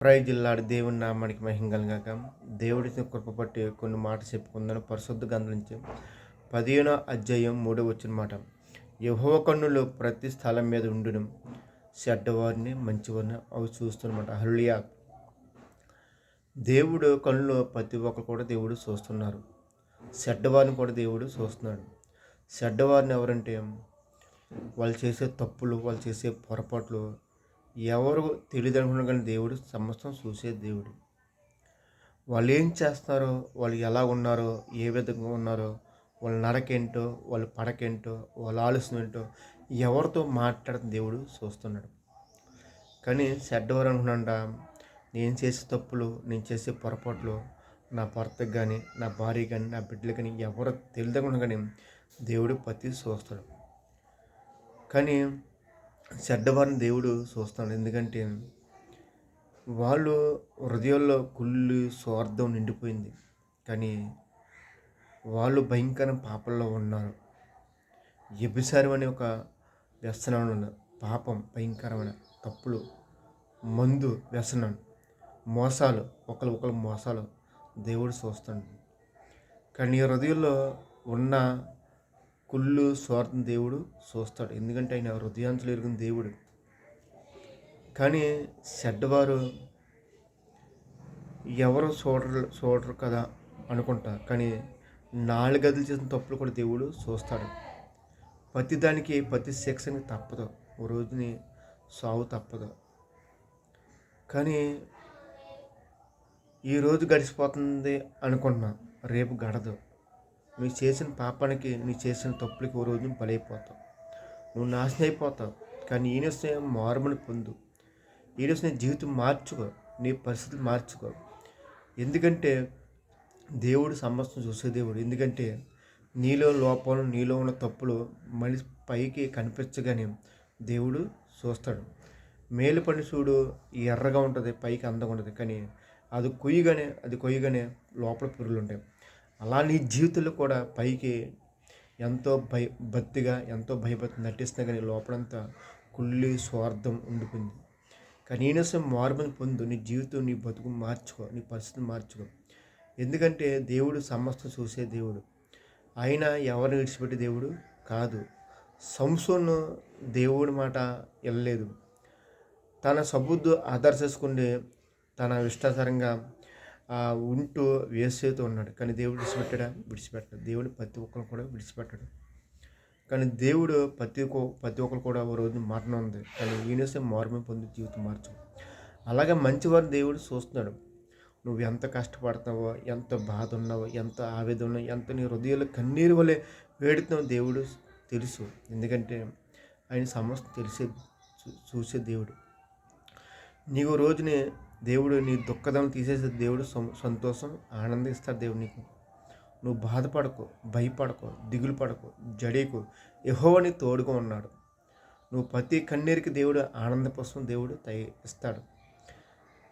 ప్రైజిల్లాడు దేవుని నామానికి మహిమ కలుగాక. దేవుడిని కృప పట్టి కొన్ని మాటలు చెప్పుకుందాను. పరిశుద్ధ గ్రంథం నుంచి 15వ అధ్యాయం 3వ వచనం మాట. యెహోవా కన్నులు ప్రతి స్థలం మీద ఉండును, చెడ్డవారిని మంచివారిని అవి చూస్తున్నమాట. హల్లెలూయా. దేవుడు కన్నులు ప్రతి ఒక్కరు కూడా దేవుడు చూస్తున్నారు. చెడ్డవారిని కూడా దేవుడు చూస్తున్నాడు. చెడ్డవారిని ఎవరంటే వాళ్ళు చేసే తప్పులు, వాళ్ళు చేసే పొరపాట్లు ఎవరు తెలియదు అనుకున్నా కానీ దేవుడు సమస్తం చూసే దేవుడు. వాళ్ళు ఏం చేస్తారో, వాళ్ళు ఎలా ఉన్నారో, ఏ విధంగా ఉన్నారో, వాళ్ళ నడకేంటో, వాళ్ళ పడకేంటో, వాళ్ళ ఆలోచన ఏంటో ఎవరితో మాట్లాడుతున్న దేవుడు చూస్తున్నాడు. కానీ చెడ్డవారు అనుకున్నాంట, నేను చేసే తప్పులు, నేను చేసే పొరపాట్లు నా భర్తకు కానీ, నా భార్య కానీ, నా బిడ్డలు కానీ ఎవరు తెలియకుండా కానీ దేవుడు ప్రతి చూస్తాడు. కానీ చెడ్డవారిని దేవుడు చూస్తాడు. ఎందుకంటే వాళ్ళు హృదయాల్లో కుళ్ళు స్వార్థం నిండిపోయింది. కానీ వాళ్ళు భయంకర పాపంలో ఉన్నారు. వ్యభిచారం అనే ఒక వ్యసనంలో ఉన్నారు. పాపం, భయంకరమైన తప్పులు, మందు వ్యసనం, మోసాలు, ఒకరు మోసాలు దేవుడు చూస్తాడు. కానీ హృదయంలో ఉన్న కుళ్ళు స్వార్థం దేవుడు చూస్తాడు. ఎందుకంటే ఆయన హృదయాంతులు ఎరిగిన దేవుడు. కానీ చెడ్డవారు ఎవరు చూడరు కదా అనుకుంటారు. కానీ 4 గదులు చేసిన తప్పులు కూడా దేవుడు చూస్తాడు. ప్రతి దానికి ప్రతి శిక్షని తప్పదు, ఓ రోజుని సావు తప్పదు. కానీ ఈరోజు గడిచిపోతుంది అనుకుంటున్నా, రేపు గడదు. నువ్వు చేసిన పాపానికి, నువ్వు చేసిన తప్పులకి ఓ రోజు బలైపోతావు, నువ్వు నాశనం అయిపోతావు. కానీ ఈయనొస్తే మారుమని పొందు, ఈయనొస్తే నీ జీవితం మార్చుకో, నీ పరిస్థితులు మార్చుకో. ఎందుకంటే దేవుడు సమస్తం చూసే దేవుడు. ఎందుకంటే నీలో లోపాలు, నీలో ఉన్న తప్పులు మనిషి పైకి కనిపించగానే దేవుడు చూస్తాడు. మేలు పని చూడు ఎర్రగా ఉంటుంది, పైకి అందంగా ఉంటుంది. కానీ అది కొయ్యగానే లోపల పురుగులు ఉంటాయి. అలా నీ జీవితంలో కూడా పైకి ఎంతో భక్తిగా, ఎంతో భయభక్తి నటిస్తున్నా కానీ లోపలంతా కుళ్ళి స్వార్థం ఉండిపోయింది. కానీ ఈయనసం మార్పుని పొందు, నీ జీవితం, నీ బతుకు మార్చుకో, నీ పరిస్థితిని మార్చుకో. ఎందుకంటే దేవుడు సమస్తం చూసే దేవుడు. ఆయన ఎవరిని విడిచిపెట్టే దేవుడు కాదు. సంసోను దేవుడి మాట వెళ్ళలేదు. తన సబుద్దు ఆధార చేసుకుంటే తన ఇష్టానుసారంగా ఉంటూ వేసేతో ఉన్నాడు. కానీ దేవుడు విడిచిపెట్టాడు. దేవుడు ప్రతి ఒక్కరు కూడా విడిచిపెట్టాడు. కానీ దేవుడు ప్రతి ఒక్కరు కూడా ఓ రోజు మరణం ఉంది. కానీ ఈయనసే మార్పు పొంది జీవితం మార్చు. అలాగే మంచివారు దేవుడు చూస్తున్నాడు. నువ్వు ఎంత కష్టపడతావో, ఎంత బాధ ఉన్నావో, ఎంత ఆవేదన ఉన్నావో, ఎంత నీ హృదయంలో కన్నీరు వలె వేడుతున్నావు దేవుడు తెలుసు. ఎందుకంటే ఆయన సమస్తం చూసే దేవుడు. నీకు రోజుని దేవుడు నీ దుఃఖదం తీసేసే దేవుడు సంతోషం, ఆనందం ఇస్తాడు దేవుడు నీకు. నువ్వు బాధపడకు, భయపడకు, దిగులు పడకు, జడేకు. యెహోవా నీ తోడుగా ఉన్నాడు. నువ్వు ప్రతి కన్నీరికి దేవుడు ఆనందపోసం దేవుడు ఇస్తాడు.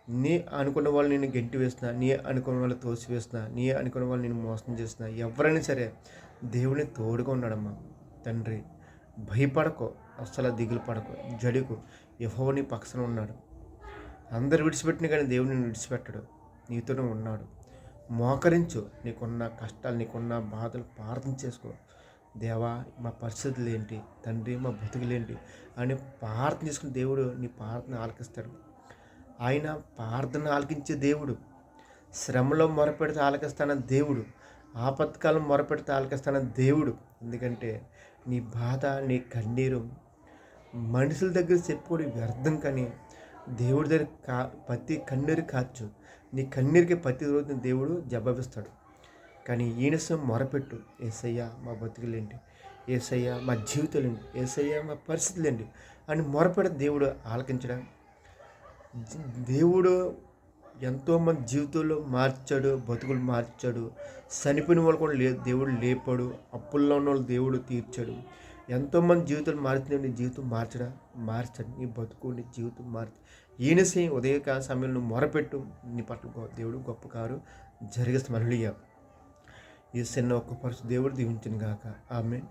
నీ అనుకున్న వాళ్ళు నేను గెంటి వేసినా, నీ అనుకున్న వాళ్ళు తోసి వేసినా, నీ అనుకున్న వాళ్ళు నేను మోసం చేసినా, ఎవరైనా సరే దేవుడిని తోడుగా ఉన్నాడమ్మా. తండ్రి భయపడకు, అస్సలు దిగులు పడకు, జడేకు. యెహోవా నీ పక్షాన ఉన్నాడు. అందరు విడిచిపెట్టిన కానీ దేవుడిని విడిచిపెట్టడు, నీతోనే ఉన్నాడు. మోకరించు, నీకున్న కష్టాలు, నీకున్న బాధలు ప్రార్థన చేసుకో. దేవా మా పరిస్థితులు ఏంటి, తండ్రి మా బతుకులేంటి అని ప్రార్థన చేసుకుని దేవుడు నీ ప్రార్థన ఆలకిస్తాడు. ఆయన ప్రార్థన ఆలకించే దేవుడు. శ్రమలో మొరపెడితే ఆలకిస్తాన దేవుడు, ఆపత్కాలం మొరపెడితే ఆలకిస్తాన దేవుడు. ఎందుకంటే నీ బాధ, నీ కన్నీరు మనుషుల దగ్గర చెప్పుకోవడం వ్యర్థం. కానీ దేవుడి దగ్గర ప్రతి కన్నీరు కార్చు. నీ కన్నీరికి ప్రతి రోజు దేవుడు జవాబిస్తాడు. కానీ ఈయనసం మొరపెట్టు, యేసయ్యా మా బతుకులేంటి, యేసయ్యా మా జీవితాలేంటి, యేసయ్యా మా పరిస్థితులేంటి అని మొరపెడితే దేవుడు ఆలకించడం. దేవుడు ఎంతోమంది జీవితంలో మార్చాడు, బతుకులు మార్చాడు. చనిపోయిన వాళ్ళు కూడా దేవుడు లేపాడు. అప్పుల్లో ఉన్న వాళ్ళు దేవుడు తీర్చాడు. ఎంతోమంది జీవితాలు మార్చిన నీ జీవితం మార్చాడు. నీ బతుకు, నీ జీవితం మార్చి ఈయనసే ఉదయకాల సమయంలో మొరపెట్టు, నీ పట్ల దేవుడు గొప్ప కారు జరిగిస్తాం. హల్లెలూయా. ఈ చిన్న ఒక్క పరిస్థితి దేవుడు దీవించును గాక. ఆమేన్.